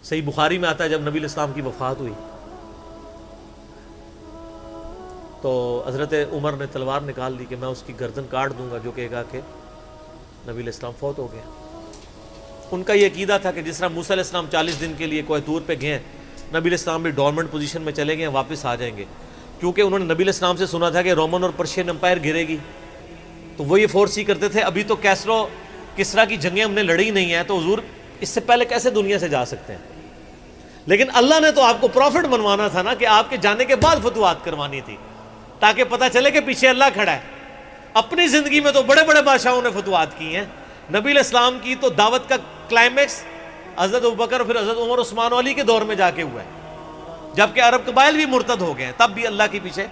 صحیح بخاری میں آتا ہے جب نبی علیہ السلام کی وفات ہوئی تو حضرت عمر نے تلوار نکال لی کہ میں اس کی گردن کاٹ دوں گا جو کہے گا کہ نبی علیہ السلام فوت ہو گیا۔ ان کا یہ عقیدہ تھا کہ جس طرح موسیٰ علیہ السلام 40 دن کے لیے کوہ طور پہ گئے، نبی علیہ السلام بھی ڈورمنٹ پوزیشن میں چلے گئے، واپس آ جائیں گے، کیونکہ انہوں نے نبی علیہ السلام سے سنا تھا کہ رومن اور پرشین امپائر گرے گی، تو وہ یہ فورس ہی کرتے تھے ابھی تو کیسرو کسرا کی جنگیں ہم نے لڑی نہیں ہیں، تو حضور اس سے پہلے کیسے دنیا سے جا سکتے ہیں؟ لیکن اللہ نے تو آپ کو پروفٹ بنوانا تھا نا، کہ آپ کے جانے کے بعد فتوحات کروانی تھی، تاکہ پتہ چلے کہ پیچھے اللہ کھڑا ہے۔ اپنی زندگی میں تو بڑے بڑے بادشاہوں نے فتوحات کی ہیں، نبی علیہ السلام کی تو دعوت کا کلائمیکس حضرت ابوبکر اور پھر حضرت عمر عثمان و علی کے دور میں جا کے ہوا ہے، جبکہ عرب قبائل بھی مرتد ہو گئے ہیں، تب بھی اللہ کے پیچھے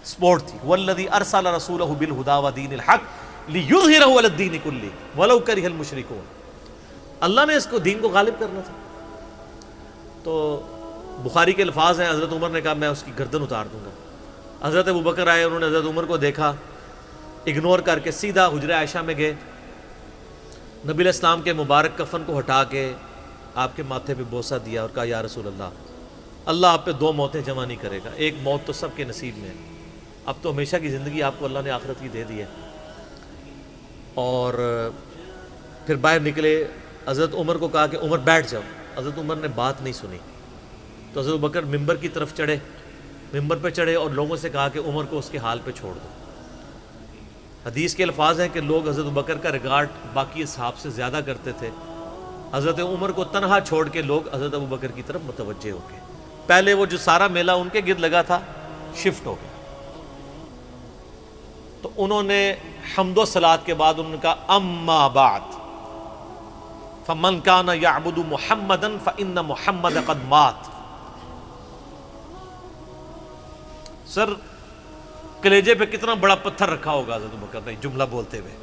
سپورٹ تھی۔ والذی ارسل رسولہ بالہدی ودین الحق لیظہرہ علی الدین کلہ ولو کرہ المشرکون، اللہ نے اس کو دین کو غالب کرنا تھا۔ تو بخاری کے الفاظ ہیں، حضرت عمر نے کہا میں اس کی گردن اتار دوں گا۔ حضرت ابوبکر آئے، انہوں نے حضرت عمر کو دیکھا، اگنور کر کے سیدھا حجرہ عائشہ میں گئے، نبی علیہ السلام کے مبارک کفن کو ہٹا کے آپ کے ماتھے پہ بوسہ دیا اور کہا یا رسول اللہ آپ پہ 2 موتیں جمع نہیں کرے گا، ایک موت تو سب کے نصیب میں ہے، اب تو ہمیشہ کی زندگی آپ کو اللہ نے آخرت کی دے دی ہے۔ اور پھر باہر نکلے، حضرت عمر کو کہا کہ عمر بیٹھ جاؤ، حضرت عمر نے بات نہیں سنی، تو حضرت بکر ممبر کی طرف چڑھے، ممبر پہ چڑھے اور لوگوں سے کہا کہ عمر کو اس کے حال پہ چھوڑ دو۔ حدیث کے الفاظ ہیں کہ لوگ حضرت بکر کا ریگارڈ باقی اصحاب سے زیادہ کرتے تھے، حضرت عمر کو تنہا چھوڑ کے لوگ حضرت ابو بکر کی طرف متوجہ ہو گئے۔ پہلے وہ جو سارا میلہ ان کے گرد لگا تھا شفٹ ہو گیا، تو انہوں نے حمد و صلات کے بعد انہوں نے کہا اما بعد فمن کان یعبد محمدا فإن محمد قد مات۔ سر کلیجے پہ کتنا بڑا پتھر رکھا ہوگا حضرت بکر نے جملہ بولتے ہوئے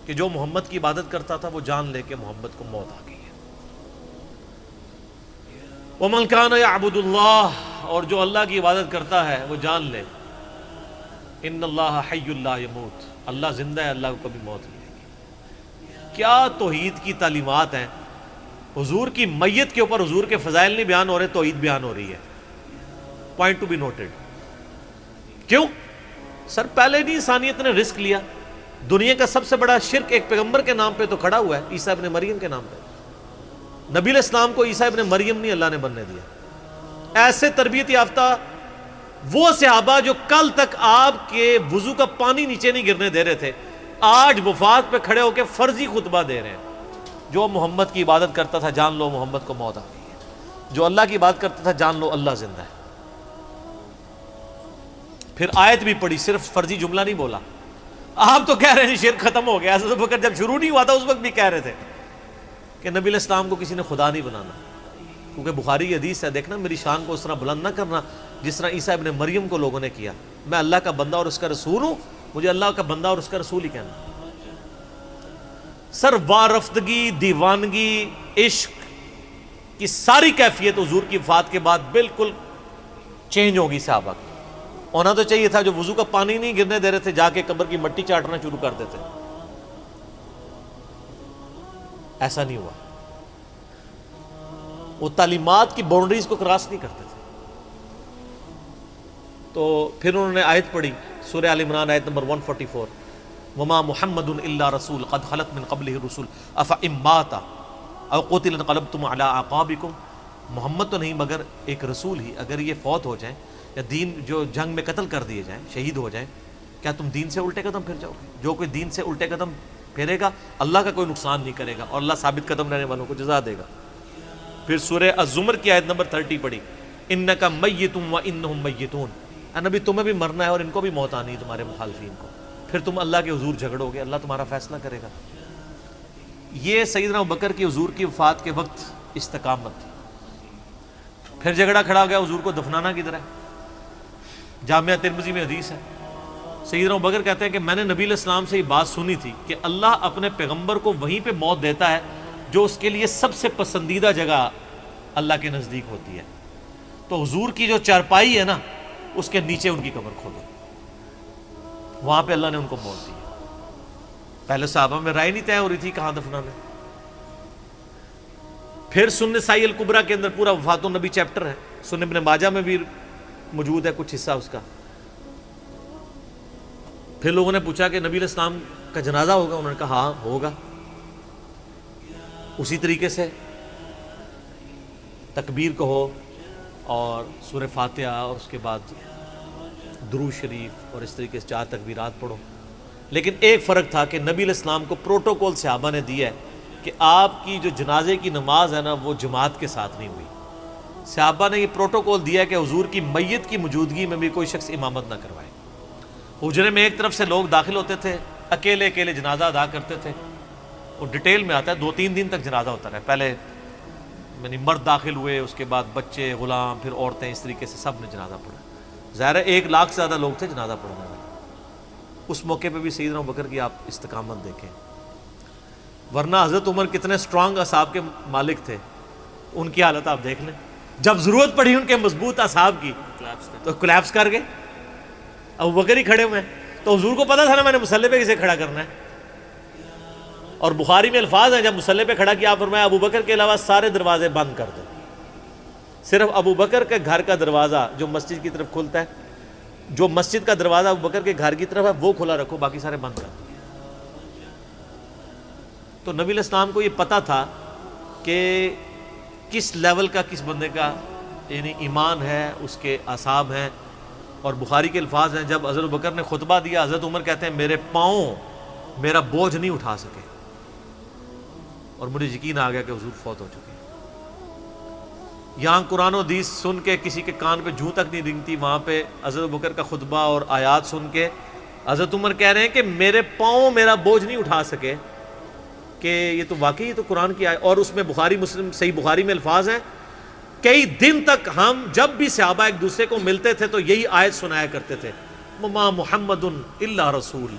کہ جو محمد کی عبادت کرتا تھا وہ جان لے کہ محمد کو موت آ گئی ہے۔ ومن کان یعبد اللہ، اور جو اللہ کی عبادت کرتا ہے وہ جان لے ان اللہ حی لا یموت، اللہ زندہ ہے، اللہ کو کبھی موت نہیں آئے گی۔ کیا توحید کی تعلیمات ہیں! حضور کی میت کے اوپر حضور کے فضائل نہیں بیان ہو رہے، توحید بیان ہو رہی ہے۔ Point to be noted. کیوں؟ سر پہلے نہیں انسانیت نے رسک لیا، دنیا کا سب سے بڑا شرک ایک پیغمبر کے نام پہ تو کھڑا ہوا ہے، عیسیٰ ابن مریم کے نام پہ۔ نبی علیہ السلام کو عیسیٰ ابن مریم نہیں اللہ نے بننے دیا۔ ایسے تربیت یافتہ وہ صحابہ جو کل تک آپ کے وضو کا پانی نیچے نہیں گرنے دے رہے تھے، آج وفات پہ کھڑے ہو کے فرضی خطبہ دے رہے ہیں۔ جو محمد کی عبادت کرتا تھا جان لو محمد کو موت آ گئی ہے، جو اللہ کی عبادت کرتا تھا جان لو اللہ زندہ ہے۔ پھر آیت بھی پڑھی، صرف فرضی جملہ نہیں بولا۔ آپ تو کہہ رہے ہیں شرک ختم ہو گیا، حضرت بکر جب شروع نہیں ہوا تھا اس وقت بھی کہہ رہے تھے کہ نبی علیہ السلام کو کسی نے خدا نہیں بنانا، کیونکہ بخاری کی حدیث ہے، دیکھنا میری شان کو اس طرح بلند نہ کرنا جس طرح عیسیٰ ابن مریم کو لوگوں نے کیا۔ میں اللہ کا بندہ اور اس کا رسول ہوں، مجھے اللہ کا بندہ اور اس کا رسول ہی کہنا۔ سر وارفتگی، دیوانگی، عشق کی ساری کیفیت حضور کی وفات کے بعد بالکل چینج ہوگی صحابہ کی۔ ہونا تو چاہیے تھا جو وضو کا پانی نہیں گرنے دے رہے تھے جا کے قبر کی مٹی چاٹنا شروع کر دیتے، ایسا نہیں ہوا۔ وہ تعلیمات کی باؤنڈریز کو کراس نہیں کرتے تھے۔ تو پھر انہوں نے آیت پڑھی، سورہ آل عمران آیت نمبر 144، وما محمد الا رسول قد خلت من قبلہ الرسل افإن مات او قتل انقلبتم علی اعقابکم۔ محمد تو نہیں مگر ایک رسول ہی، اگر یہ فوت ہو جائیں یا دین جو جنگ میں قتل کر دیے جائیں، شہید ہو جائیں، کیا تم دین سے الٹے قدم پھر جاؤ گے؟ جو کوئی دین سے الٹے قدم پھیرے گا اللہ کا کوئی نقصان نہیں کرے گا اور اللہ ثابت قدم رہنے والوں کو جزا دے گا۔ پھر سورہ الزمر کی آیت نمبر 30 پڑھی، انک میت وانہم میتون۔ اے نبی تمہیں بھی مرنا ہے اور ان کو بھی موت آنی ہے، تمہارے مخالفین کو، پھر تم اللہ کے حضور جھگڑو گے، اللہ تمہارا فیصلہ کرے گا۔ یہ سیدنا ابوبکر کی حضور کی وفات کے وقت استقامت تھی۔ پھر جھگڑا کھڑا ہو گیا حضور کو دفنانا کدھر ہے؟ جامعہ ترمذی میں حدیث ہے، سیدنا ابوبکر کہتے ہیں کہ میں نے نبی علیہ السلام سے یہ بات سنی تھی کہ اللہ اپنے پیغمبر کو وہیں پہ موت دیتا ہے جو اس کے لیے سب سے پسندیدہ جگہ اللہ کے نزدیک ہوتی ہے۔ تو حضور کی جو چارپائی ہے نا اس کے نیچے ان کی قبر کھودو، وہاں پہ اللہ نے ان کو موت دی۔ پہلے صحابہ میں رائے نہیں طے ہو رہی تھی کہاں دفنانا ہے۔ پھر سنن نسائی الکبریٰ کے اندر پورا وفات النبی چیپٹر ہے، سنن ابن ماجہ میں بھی موجود ہے کچھ حصہ اس کا۔ پھر لوگوں نے پوچھا کہ نبی علیہ السلام کا جنازہ ہوگا؟ انہوں نے کہا ہاں ہوگا۔ اسی طریقے سے تکبیر کہو اور سورہ فاتحہ اور اس کے بعد درود شریف اور اس طریقے سے 4 تکبیرات پڑھو۔ لیکن ایک فرق تھا کہ نبی علیہ السلام کو پروٹوکول صحابہ نے دیا ہے کہ آپ کی جو جنازے کی نماز ہے نا وہ جماعت کے ساتھ نہیں ہوئی۔ صحابہ نے یہ پروٹوکول دیا کہ حضور کی میت کی موجودگی میں بھی کوئی شخص امامت نہ کروائے۔ حجرے میں ایک طرف سے لوگ داخل ہوتے تھے، اکیلے اکیلے جنازہ ادا کرتے تھے، اور ڈیٹیل میں آتا ہے 2-3 دن تک جنازہ ہوتا رہا۔ پہلے یعنی مرد داخل ہوئے، اس کے بعد بچے، غلام، پھر عورتیں، اس طریقے سے سب نے جنازہ پڑھا۔ ظاہر ہے 1 لاکھ سے زیادہ لوگ تھے جنازہ پڑھنے والے۔ اس موقع پہ بھی سیدنا ابوبکر کی آپ استقامت دیکھیں، ورنہ حضرت عمر کتنے سٹرانگ اصحاب کے مالک تھے، ان کی حالت آپ دیکھ لیں۔ جب ضرورت پڑی ان کے مضبوط اصحاب کی تو کولیپس کر گئے۔ ابوبکر ہی کھڑے ہوئے ہیں، تو حضور کو پتا تھا نا میں نے مصلی پہ کسے کھڑا کرنا ہے۔ اور بخاری میں الفاظ ہیں، جب مصلی پہ کھڑا کیا آپ فرمایا ابوبکر کے علاوہ سارے دروازے بند کر دو، صرف ابوبکر کے گھر کا دروازہ جو مسجد کی طرف کھلتا ہے، جو مسجد کا دروازہ ابوبکر کے گھر کی طرف ہے وہ کھلا رکھو، باقی سارے بند کر دو۔ تو نبی علیہ السلام کو یہ پتا تھا کہ کس لیول کا کس بندے کا یعنی ایمان ہے، اس کے اعصاب ہیں۔ اور بخاری کے الفاظ ہیں، جب حضرت ابوبکر نے خطبہ دیا، حضرت عمر کہتے ہیں میرے پاؤں میرا بوجھ نہیں اٹھا سکے، اور مجھے یقین آ گیا کہ حضور فوت ہو چکے۔ یہاں قرآن و حدیث سن کے کسی کے کان پہ جوں تک نہیں رنگتی، وہاں پہ حضرت ابوبکر کا خطبہ اور آیات سن کے حضرت عمر کہہ رہے ہیں کہ میرے پاؤں میرا بوجھ نہیں اٹھا سکے، کہ یہ تو واقعی تو قرآن کی آیت۔ اور اس میں بخاری مسلم صحیح بخاری میں الفاظ ہیں، کئی دن تک ہم جب بھی صحابہ ایک دوسرے کو ملتے تھے تو یہی آیت سنایا کرتے تھے، وما محمد الا رسول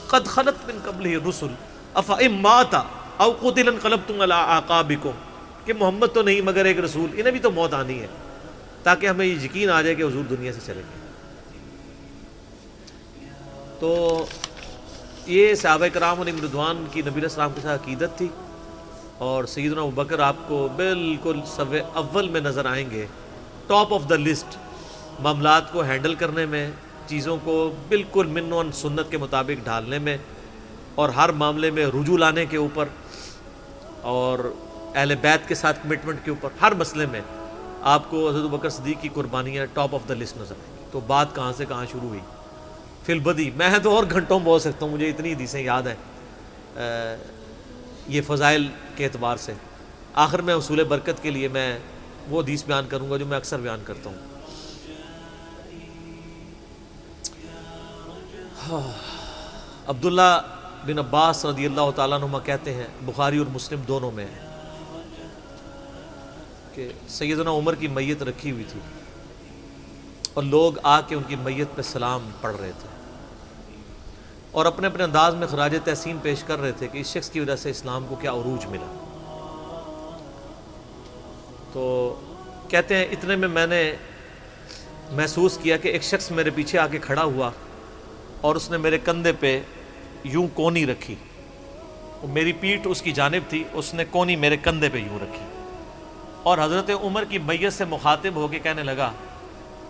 قد خلت من قبلہ الرسل افئن مات او قتل انقلبتم علی اعقابکم، کہ محمد تو نہیں مگر ایک رسول، انہیں بھی تو موت آنی ہے، تاکہ ہمیں یہ یقین آ جائے کہ حضور دنیا سے چلے گئے۔ تو یہ صحابہ کرام علیہم رضوان کی نبی علیہ السلام کے ساتھ عقیدت تھی۔ اور سیدنا ابوبکر آپ کو بالکل صف اول میں نظر آئیں گے، ٹاپ آف دا لسٹ، معاملات کو ہینڈل کرنے میں، چیزوں کو بالکل من و سنت کے مطابق ڈھالنے میں، اور ہر معاملے میں رجوع لانے کے اوپر، اور اہل بیت کے ساتھ کمٹمنٹ کے اوپر، ہر مسئلے میں آپ کو حضرت ابوبکر صدیق کی قربانیاں ٹاپ آف دا لسٹ نظر آئیں گی۔ تو بات کہاں سے کہاں شروع ہوئی، فی البدی میں تو اور گھنٹوں بول سکتا ہوں، مجھے اتنی حدیثیں یاد ہیں یہ فضائل کے اعتبار سے۔ آخر میں حصول برکت کے لیے میں وہ حدیث بیان کروں گا جو میں اکثر بیان کرتا ہوں۔ عبداللہ بن عباس رضی اللہ تعالیٰ عنہما کہتے ہیں، بخاری اور مسلم دونوں میں ہے، کہ سیدنا عمر کی میت رکھی ہوئی تھی اور لوگ آ کے ان کی میت پہ سلام پڑھ رہے تھے، اور اپنے اپنے انداز میں خراج تحسین پیش کر رہے تھے کہ اس شخص کی وجہ سے اسلام کو کیا عروج ملا۔ تو کہتے ہیں اتنے میں میں نے محسوس کیا کہ ایک شخص میرے پیچھے آ کے کھڑا ہوا اور اس نے میرے کندھے پہ یوں کونی رکھی، میری پیٹھ اس کی جانب تھی، اس نے کونی میرے کندھے پہ یوں رکھی، اور حضرت عمر کی میت سے مخاطب ہو کے کہنے لگا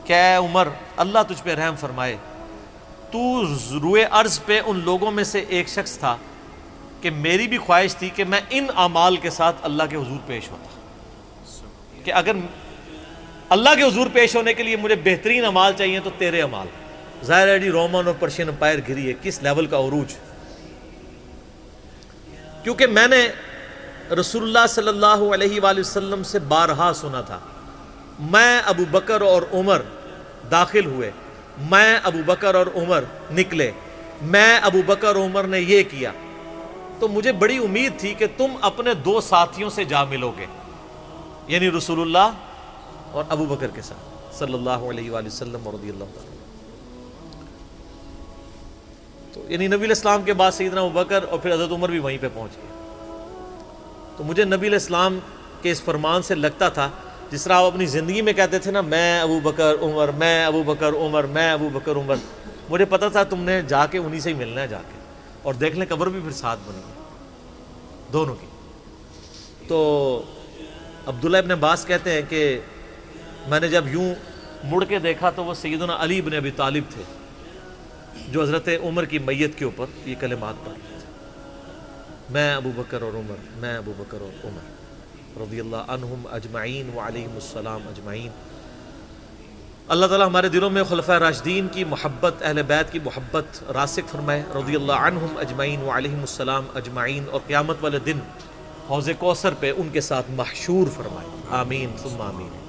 کہ اے عمر اللہ تجھ پہ رحم فرمائے، تو روئے ارض پہ ان لوگوں میں سے ایک شخص تھا کہ میری بھی خواہش تھی کہ میں ان اعمال کے ساتھ اللہ کے حضور پیش ہوتا، کہ اگر اللہ کے حضور پیش ہونے کے لیے مجھے بہترین اعمال چاہیے تو تیرے اعمال۔ ظاہر ہے جی رومن اور پرشین امپائر گھری ہے، کس لیول کا عروج، کیونکہ میں نے رسول اللہ صلی اللہ علیہ وآلہ وسلم سے بارہا سنا تھا، میں ابو بکر اور عمر داخل ہوئے، میں ابو بکر اور عمر نکلے، میں ابو بکر اور عمر نے یہ کیا، تو مجھے بڑی امید تھی کہ تم اپنے 2 ساتھیوں سے جا ملو گے، یعنی رسول اللہ اور ابو بکر کے ساتھ صلی اللہ علیہ وآلہ وسلم اور رضی اللہ تعالیٰ۔ تو یعنی نبی علیہ السلام کے بعد سیدنا ابو بکر اور پھر حضرت عمر بھی وہیں پہ پہنچ گئے۔ تو مجھے نبی علیہ السلام کے اس فرمان سے لگتا تھا جس طرح آپ اپنی زندگی میں کہتے تھے نا، میں ابو بکر عمر، میں ابو بکر عمر، میں ابو بکر عمر، مجھے پتا تھا تم نے جا کے انہی سے ہی ملنا ہے جا کے، اور دیکھ لیں قبر بھی پھر ساتھ بنی دونوں کی۔ تو عبداللہ ابن عباس کہتے ہیں کہ میں نے جب یوں مڑ کے دیکھا تو وہ سیدنا علی بن ابی طالب تھے جو حضرت عمر کی میت کے اوپر یہ کلمات پڑھ رہے تھے، میں ابو بکر اور عمر، میں ابو بکر اور عمر رضی اللہ عنہم اجمعین وعلیہم السلام اجمعین۔ اللہ تعالیٰ ہمارے دلوں میں خلفائے راشدین کی محبت، اہل بیت کی محبت راسخ فرمائے رضی اللہ عنہم اجمعین وعلیہم السلام اجمعین، اور قیامت والے دن حوض کوثر پہ ان کے ساتھ محشور فرمائے، آمین ثم آمین۔